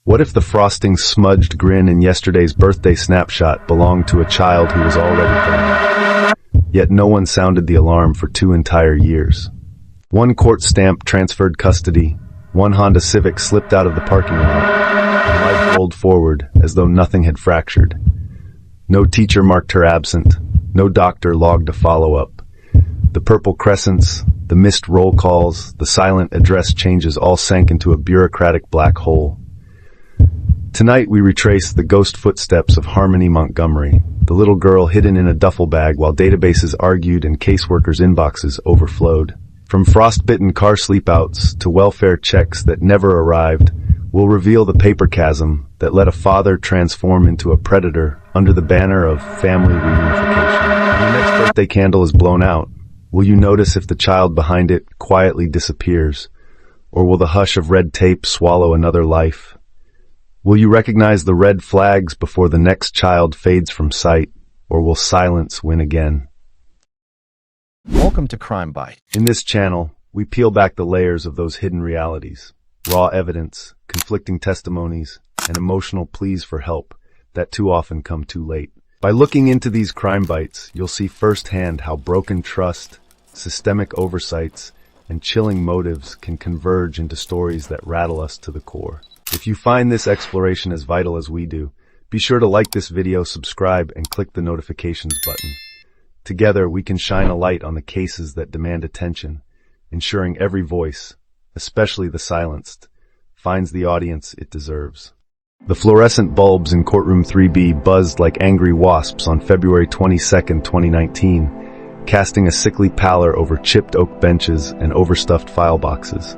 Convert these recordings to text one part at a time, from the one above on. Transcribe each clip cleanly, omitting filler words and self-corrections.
What if the frosting smudged grin in yesterday's birthday snapshot belonged to a child who was already gone? Yet no one sounded the alarm for 2 entire years. One court stamp transferred custody, one Honda Civic slipped out of the parking lot, and life rolled forward as though nothing had fractured. No teacher marked her absent, no doctor logged a follow-up. The purple crescents, the missed roll calls, the silent address changes all sank into a bureaucratic black hole. Tonight we retrace the ghost footsteps of Harmony Montgomery, the little girl hidden in a duffel bag while databases argued and caseworkers' inboxes overflowed. From frostbitten car sleepouts to welfare checks that never arrived, we'll reveal the paper chasm that let a father transform into a predator under the banner of family reunification. When the next birthday candle is blown out, will you notice if the child behind it quietly disappears? Or will the hush of red tape swallow another life? Will you recognize the red flags before the next child fades from sight? Or will silence win again? Welcome to Crime Bite. In this channel, we peel back the layers of those hidden realities, raw evidence, conflicting testimonies, and emotional pleas for help that too often come too late. By looking into these crime bites, you'll see firsthand how broken trust, systemic oversights, and chilling motives can converge into stories that rattle us to the core. If you find this exploration as vital as we do, be sure to like this video, subscribe, and click the notifications button. Together, we can shine a light on the cases that demand attention, ensuring every voice, especially the silenced, finds the audience it deserves. The fluorescent bulbs in courtroom 3B buzzed like angry wasps on February 22, 2019, casting a sickly pallor over chipped oak benches and overstuffed file boxes.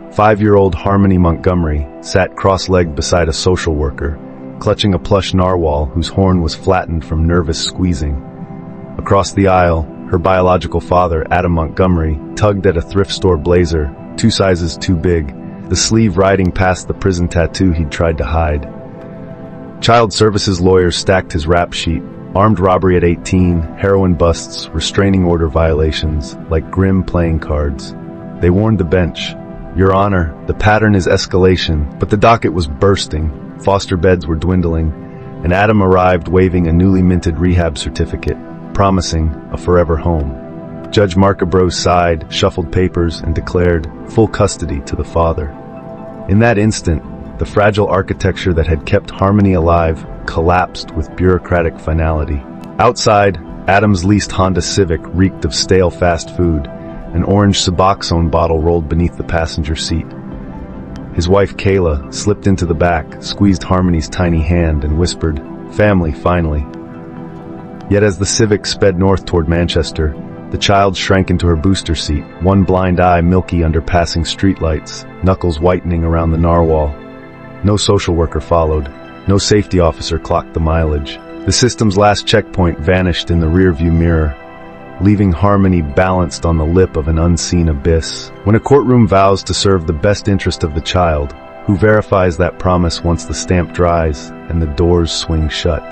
5-year-old Harmony Montgomery sat cross-legged beside a social worker, clutching a plush narwhal whose horn was flattened from nervous squeezing. Across the aisle, her biological father, Adam Montgomery, tugged at a thrift store blazer, 2 sizes too big, the sleeve riding past the prison tattoo he'd tried to hide. Child services lawyers stacked his rap sheet, armed robbery at 18, heroin busts, restraining order violations, like grim playing cards. They warned the bench, "Your Honor, the pattern is escalation," but the docket was bursting, foster beds were dwindling, and Adam arrived waving a newly minted rehab certificate, promising a forever home. Judge Marcabro sighed, shuffled papers, and declared full custody to the father. In that instant, the fragile architecture that had kept Harmony alive collapsed with bureaucratic finality. Outside, Adam's leased Honda Civic reeked of stale fast food. An orange Suboxone bottle rolled beneath the passenger seat. His wife Kayla slipped into the back, squeezed Harmony's tiny hand, and whispered, "Family, finally." Yet as the Civic sped north toward Manchester, the child shrank into her booster seat, one blind eye milky under passing streetlights, knuckles whitening around the narwhal. No social worker followed. No safety officer clocked the mileage. The system's last checkpoint vanished in the rearview mirror, leaving Harmony balanced on the lip of an unseen abyss. When a courtroom vows to serve the best interest of the child, who verifies that promise once the stamp dries and the doors swing shut?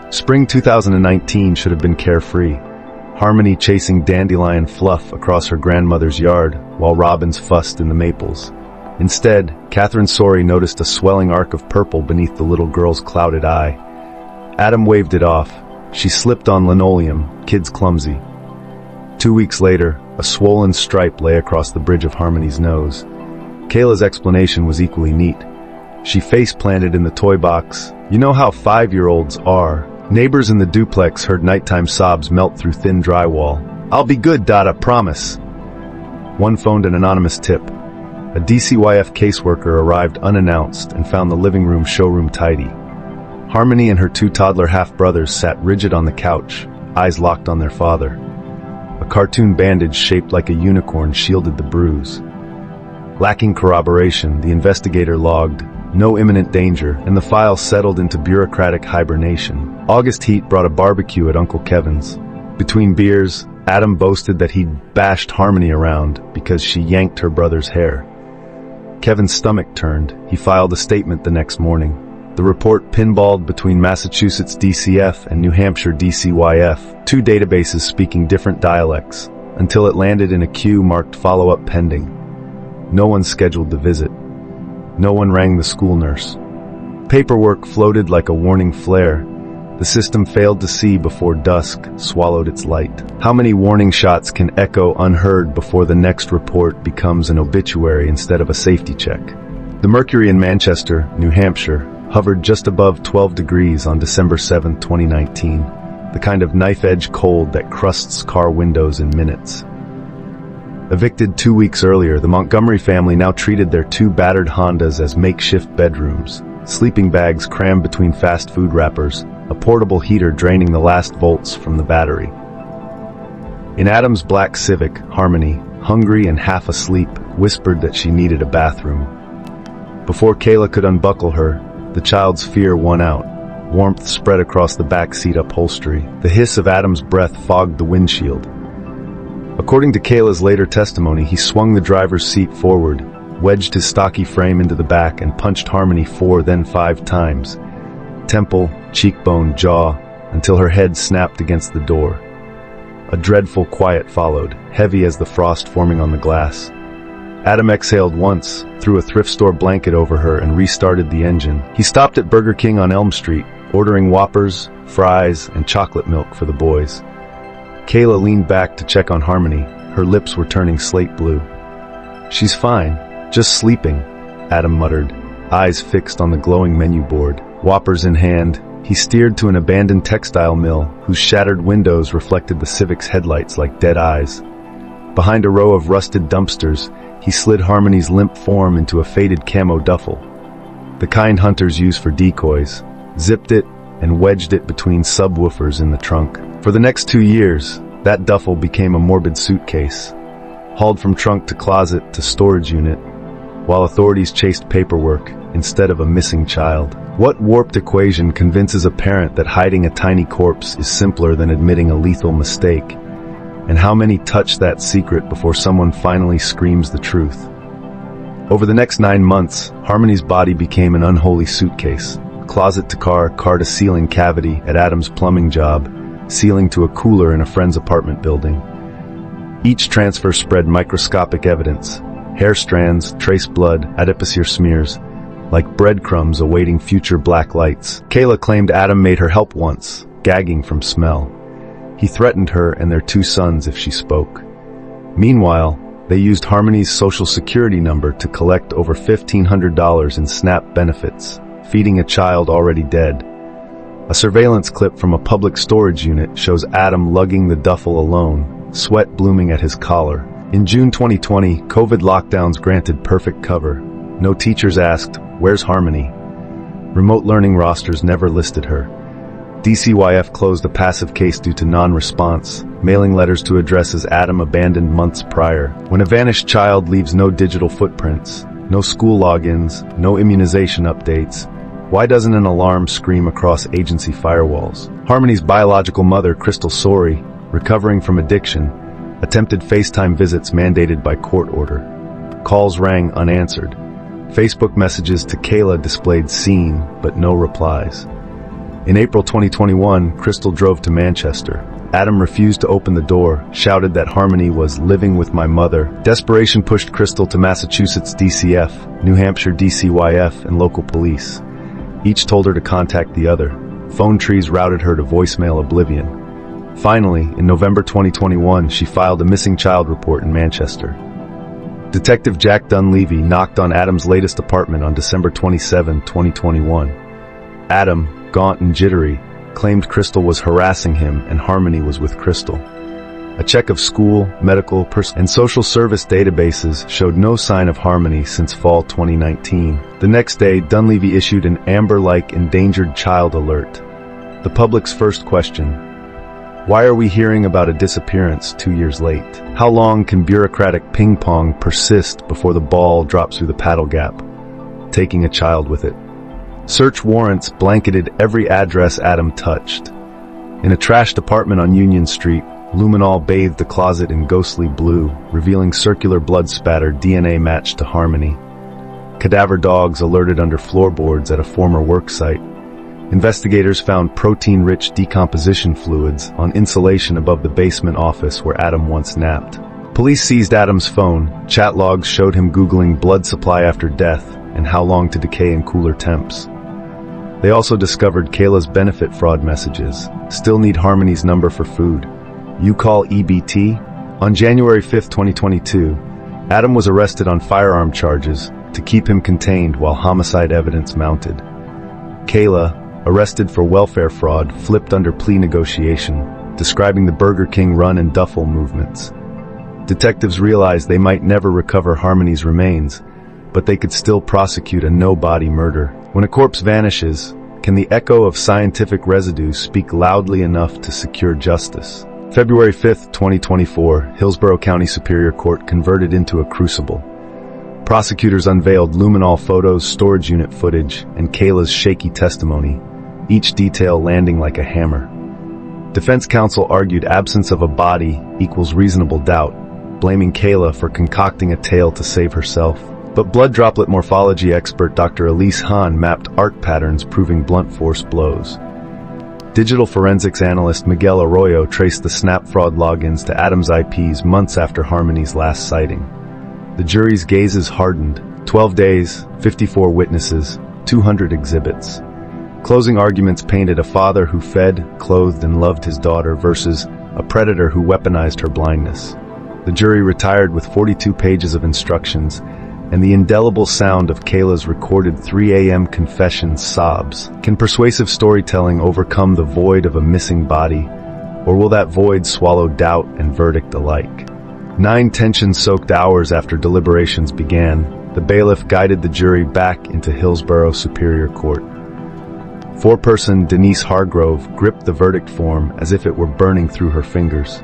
Spring 2019 should have been carefree. Harmony chasing dandelion fluff across her grandmother's yard while robins fussed in the maples. Instead, Catherine Sorey noticed a swelling arc of purple beneath the little girl's clouded eye. Adam waved it off. She slipped on linoleum, kids clumsy. 2 weeks later, a swollen stripe lay across the bridge of Harmony's nose. Kayla's explanation was equally neat. She face-planted in the toy box. You know how 5-year-olds are. Neighbors in the duplex heard nighttime sobs melt through thin drywall. "I'll be good, Dada, promise." One phoned an anonymous tip. A DCYF caseworker arrived unannounced and found the living room showroom tidy. Harmony and her 2 toddler half-brothers sat rigid on the couch, eyes locked on their father. A cartoon bandage shaped like a unicorn shielded the bruise. Lacking corroboration, the investigator logged, "No imminent danger," and the file settled into bureaucratic hibernation. August heat brought a barbecue at Uncle Kevin's. Between beers, Adam boasted that he'd bashed Harmony around because she yanked her brother's hair. Kevin's stomach turned. He filed a statement the next morning. The report pinballed between Massachusetts DCF and New Hampshire DCYF, 2 databases speaking different dialects, until it landed in a queue marked follow-up pending. No one scheduled the visit. No one rang the school nurse. Paperwork floated like a warning flare. The system failed to see before dusk swallowed its light. How many warning shots can echo unheard before the next report becomes an obituary instead of a safety check? The mercury in Manchester, New Hampshire, hovered just above 12 degrees on December 7, 2019, the kind of knife-edge cold that crusts car windows in minutes. Evicted 2 weeks earlier, the Montgomery family now treated their 2 battered Hondas as makeshift bedrooms, sleeping bags crammed between fast food wrappers, a portable heater draining the last volts from the battery. In Adam's black Civic, Harmony, hungry and half asleep, whispered that she needed a bathroom. Before Kayla could unbuckle her, the child's fear won out. Warmth spread across the back seat upholstery. The hiss of Adam's breath fogged the windshield. According to Kayla's later testimony, he swung the driver's seat forward, wedged his stocky frame into the back, and punched Harmony 4, then 5 times. Temple, cheekbone, jaw, until her head snapped against the door. A dreadful quiet followed, heavy as the frost forming on the glass. Adam exhaled once, threw a thrift store blanket over her, and restarted the engine. He stopped at Burger King on Elm Street, ordering Whoppers, fries, and chocolate milk for the boys. Kayla leaned back to check on Harmony. Her lips were turning slate blue. "She's fine, just sleeping," Adam muttered, eyes fixed on the glowing menu board. Whoppers in hand, he steered to an abandoned textile mill whose shattered windows reflected the Civic's headlights like dead eyes. Behind a row of rusted dumpsters, he slid Harmony's limp form into a faded camo duffel, the kind hunters use for decoys, zipped it, and wedged it between subwoofers in the trunk. For the next 2 years, that duffel became a morbid suitcase, hauled from trunk to closet to storage unit, while authorities chased paperwork instead of a missing child. What warped equation convinces a parent that hiding a tiny corpse is simpler than admitting a lethal mistake? And how many touch that secret before someone finally screams the truth? Over the next 9 months, Harmony's body became an unholy suitcase. Closet to car, car to ceiling cavity at Adam's plumbing job, ceiling to a cooler in a friend's apartment building. Each transfer spread microscopic evidence: hair strands, trace blood, adipocere smears, like breadcrumbs awaiting future black lights. Kayla claimed Adam made her help once, gagging from smell. He threatened her and their 2 sons if she spoke. Meanwhile, they used Harmony's social security number to collect over $1,500 in SNAP benefits, feeding a child already dead. A surveillance clip from a public storage unit shows Adam lugging the duffel alone, sweat blooming at his collar. In June 2020, COVID lockdowns granted perfect cover. No teachers asked, "Where's Harmony?" Remote learning rosters never listed her. DCYF closed a passive case due to non-response, mailing letters to addresses Adam abandoned months prior. When a vanished child leaves no digital footprints, no school logins, no immunization updates, why doesn't an alarm scream across agency firewalls? Harmony's biological mother, Crystal Sorey, recovering from addiction, attempted FaceTime visits mandated by court order. Calls rang unanswered. Facebook messages to Kayla displayed seen, but no replies. In April 2021, Crystal drove to Manchester. Adam refused to open the door, shouted that Harmony was living with my mother. Desperation pushed Crystal to Massachusetts DCF, New Hampshire DCYF, and local police. Each told her to contact the other. Phone trees routed her to voicemail oblivion. Finally, in November 2021, she filed a missing child report in Manchester. Detective Jack Dunleavy knocked on Adam's latest apartment on December 27, 2021. Adam, gaunt and jittery, claimed Crystal was harassing him and Harmony was with Crystal. A check of school, medical, and social service databases showed no sign of Harmony since fall 2019. The next day, Dunleavy issued an amber-like endangered child alert. The public's first question: why are we hearing about a disappearance 2 years late? How long can bureaucratic ping-pong persist before the ball drops through the paddle gap, taking a child with it? Search warrants blanketed every address Adam touched. In a trashed apartment on Union Street, luminol bathed the closet in ghostly blue, revealing circular blood spatter DNA matched to Harmony. Cadaver dogs alerted under floorboards at a former work site. Investigators found protein-rich decomposition fluids on insulation above the basement office where Adam once napped. Police seized Adam's phone. Chat logs showed him Googling blood supply after death, and how long to decay in cooler temps. They also discovered Kayla's benefit fraud messages. Still need Harmony's number for food. You call EBT? On January 5, 2022, Adam was arrested on firearm charges to keep him contained while homicide evidence mounted. Kayla, arrested for welfare fraud, flipped under plea negotiation, describing the Burger King run and duffel movements. Detectives realized they might never recover Harmony's remains, but they could still prosecute a no-body murder. When a corpse vanishes, can the echo of scientific residue speak loudly enough to secure justice? February 5, 2024, Hillsborough County Superior Court converted into a crucible. Prosecutors unveiled luminol photos, storage unit footage, and Kayla's shaky testimony, each detail landing like a hammer. Defense counsel argued absence of a body equals reasonable doubt, blaming Kayla for concocting a tale to save herself. But blood droplet morphology expert Dr. Elise Hahn mapped arc patterns proving blunt force blows. Digital forensics analyst Miguel Arroyo traced the snap fraud logins to Adam's IPs months after Harmony's last sighting. The jury's gazes hardened. 12 days, 54 witnesses, 200 exhibits. Closing arguments painted a father who fed, clothed, and loved his daughter versus a predator who weaponized her blindness. The jury retired with 42 pages of instructions and the indelible sound of Kayla's recorded 3 a.m. confession sobs. Can persuasive storytelling overcome the void of a missing body, or will that void swallow doubt and verdict alike? 9 tension-soaked hours after deliberations began, the bailiff guided the jury back into Hillsborough Superior Court. Foreperson Denise Hargrove gripped the verdict form as if it were burning through her fingers.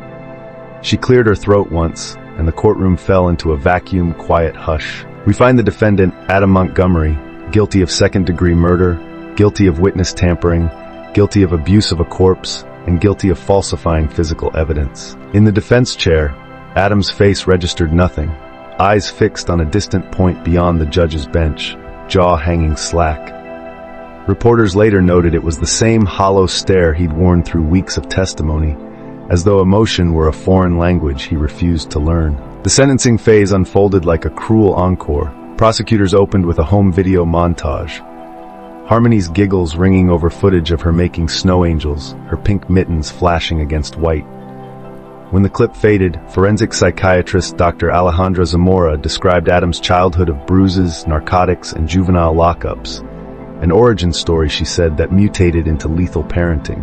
She cleared her throat once, and the courtroom fell into a vacuum, quiet hush. We find the defendant, Adam Montgomery, guilty of second-degree murder, guilty of witness tampering, guilty of abuse of a corpse, and guilty of falsifying physical evidence. In the defense chair, Adam's face registered nothing, eyes fixed on a distant point beyond the judge's bench, jaw hanging slack. Reporters later noted it was the same hollow stare he'd worn through weeks of testimony, as though emotion were a foreign language he refused to learn. The sentencing phase unfolded like a cruel encore. Prosecutors opened with a home video montage. Harmony's giggles ringing over footage of her making snow angels, her pink mittens flashing against white. When the clip faded, forensic psychiatrist Dr. Alejandra Zamora described Adam's childhood of bruises, narcotics, and juvenile lockups. An origin story, she said, that mutated into lethal parenting.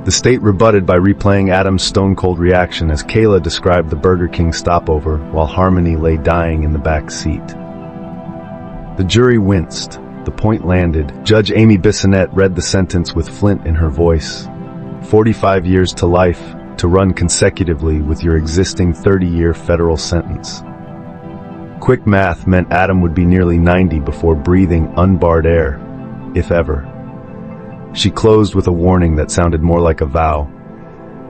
The state rebutted by replaying Adam's stone-cold reaction as Kayla described the Burger King stopover while Harmony lay dying in the back seat. The jury winced. The point landed. Judge Amy Bissonette read the sentence with flint in her voice. 45 years to life, to run consecutively with your existing 30-year federal sentence. Quick math meant Adam would be nearly 90 before breathing unbarred air, if ever. She closed with a warning that sounded more like a vow.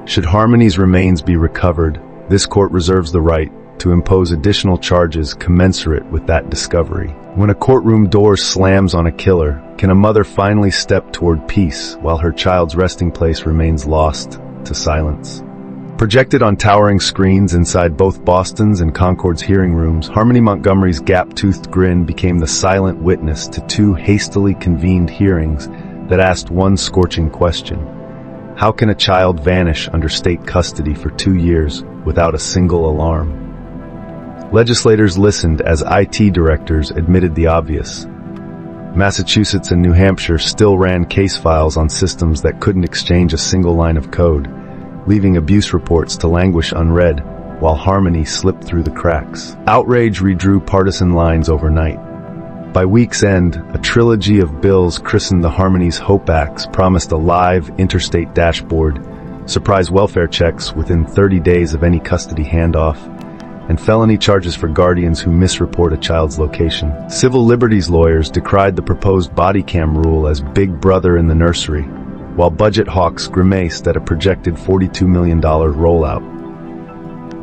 Should Harmony's remains be recovered, this court reserves the right to impose additional charges commensurate with that discovery. When a courtroom door slams on a killer, can a mother finally step toward peace while her child's resting place remains lost to silence? Projected on towering screens inside both Boston's and Concord's hearing rooms, Harmony Montgomery's gap-toothed grin became the silent witness to 2 hastily convened hearings that asked one scorching question. How can a child vanish under state custody for 2 years without a single alarm? Legislators listened as IT directors admitted the obvious. Massachusetts and New Hampshire still ran case files on systems that couldn't exchange a single line of code, leaving abuse reports to languish unread while Harmony slipped through the cracks. Outrage redrew partisan lines overnight. By week's end, a trilogy of bills christened the Harmony's Hope Acts promised a live interstate dashboard, surprise welfare checks within 30 days of any custody handoff, and felony charges for guardians who misreport a child's location. Civil liberties lawyers decried the proposed body cam rule as Big Brother in the nursery, while budget hawks grimaced at a projected $42 million rollout.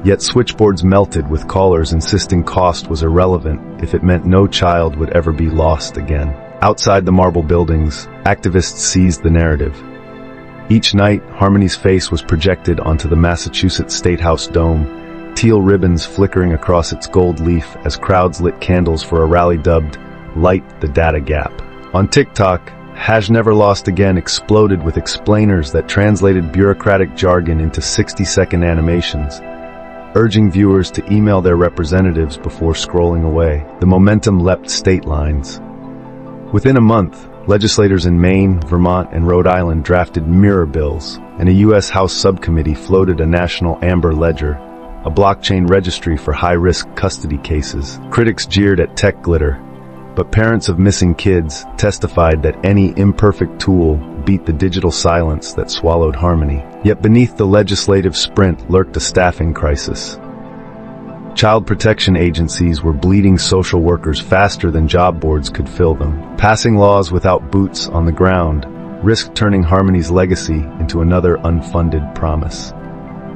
Yet switchboards melted with callers insisting cost was irrelevant if it meant no child would ever be lost again. Outside the marble buildings, activists seized the narrative. Each night, Harmony's face was projected onto the Massachusetts State House dome, teal ribbons flickering across its gold leaf as crowds lit candles for a rally dubbed light the data gap. On TikTok, #NeverLostAgain exploded with explainers that translated bureaucratic jargon into 60-second animations, urging viewers to email their representatives before scrolling away. The momentum leapt state lines. Within a month, legislators in Maine, Vermont, and Rhode Island drafted mirror bills, and a U.S. House subcommittee floated a national Amber Ledger, a blockchain registry for high-risk custody cases. Critics jeered at tech glitter, but parents of missing kids testified that any imperfect tool beat the digital silence that swallowed harmony. Yet beneath the legislative sprint lurked a staffing crisis. Child protection agencies were bleeding social workers faster than job boards could fill them. Passing laws without boots on the ground risked turning Harmony's legacy into another unfunded promise.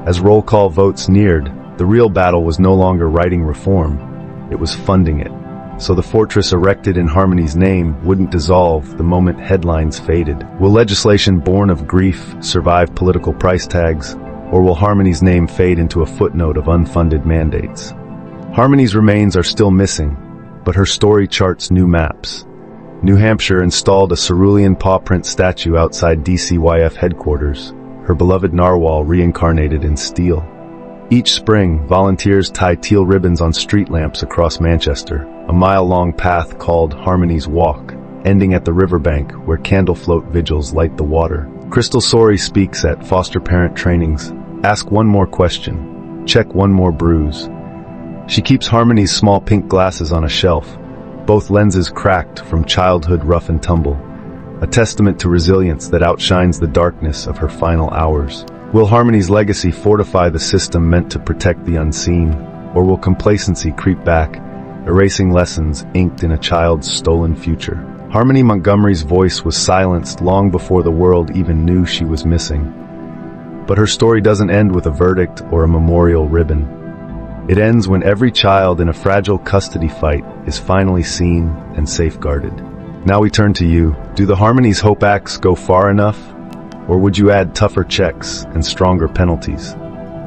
As roll call votes neared, the real battle was no longer writing reform, it was funding it. So the fortress erected in Harmony's name wouldn't dissolve the moment headlines faded. Will legislation born of grief survive political price tags, or will Harmony's name fade into a footnote of unfunded mandates? Harmony's remains are still missing, but her story charts new maps. New Hampshire installed a cerulean paw print statue outside DCYF headquarters, her beloved narwhal reincarnated in steel. Each spring, volunteers tie teal ribbons on street lamps across Manchester, a mile-long path called Harmony's Walk, ending at the riverbank where candle float vigils light the water. Crystal Sori speaks at foster parent trainings. Ask one more question. Check one more bruise. She keeps Harmony's small pink glasses on a shelf, both lenses cracked from childhood rough and tumble, a testament to resilience that outshines the darkness of her final hours. Will Harmony's legacy fortify the system meant to protect the unseen, or will complacency creep back, erasing lessons inked in a child's stolen future? Harmony Montgomery's voice was silenced long before the world even knew she was missing. But her story doesn't end with a verdict or a memorial ribbon. It ends when every child in a fragile custody fight is finally seen and safeguarded. Now we turn to you. Do the Harmony's Hope Acts go far enough? Or would you add tougher checks and stronger penalties?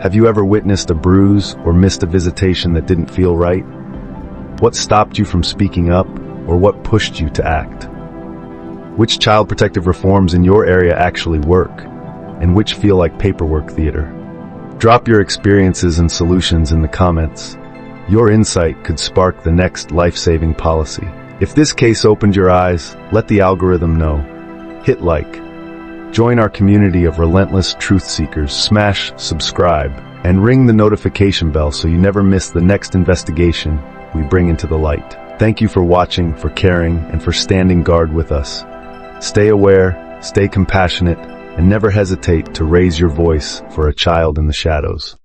Have you ever witnessed a bruise or missed a visitation that didn't feel right? What stopped you from speaking up, or what pushed you to act? Which child protective reforms in your area actually work, and which feel like paperwork theater? Drop your experiences and solutions in the comments. Your insight could spark the next life-saving policy. If this case opened your eyes, let the algorithm know. Hit like. Join our community of relentless truth seekers, smash subscribe, and ring the notification bell so you never miss the next investigation we bring into the light. Thank you for watching, for caring, and for standing guard with us. Stay aware, stay compassionate, and never hesitate to raise your voice for a child in the shadows.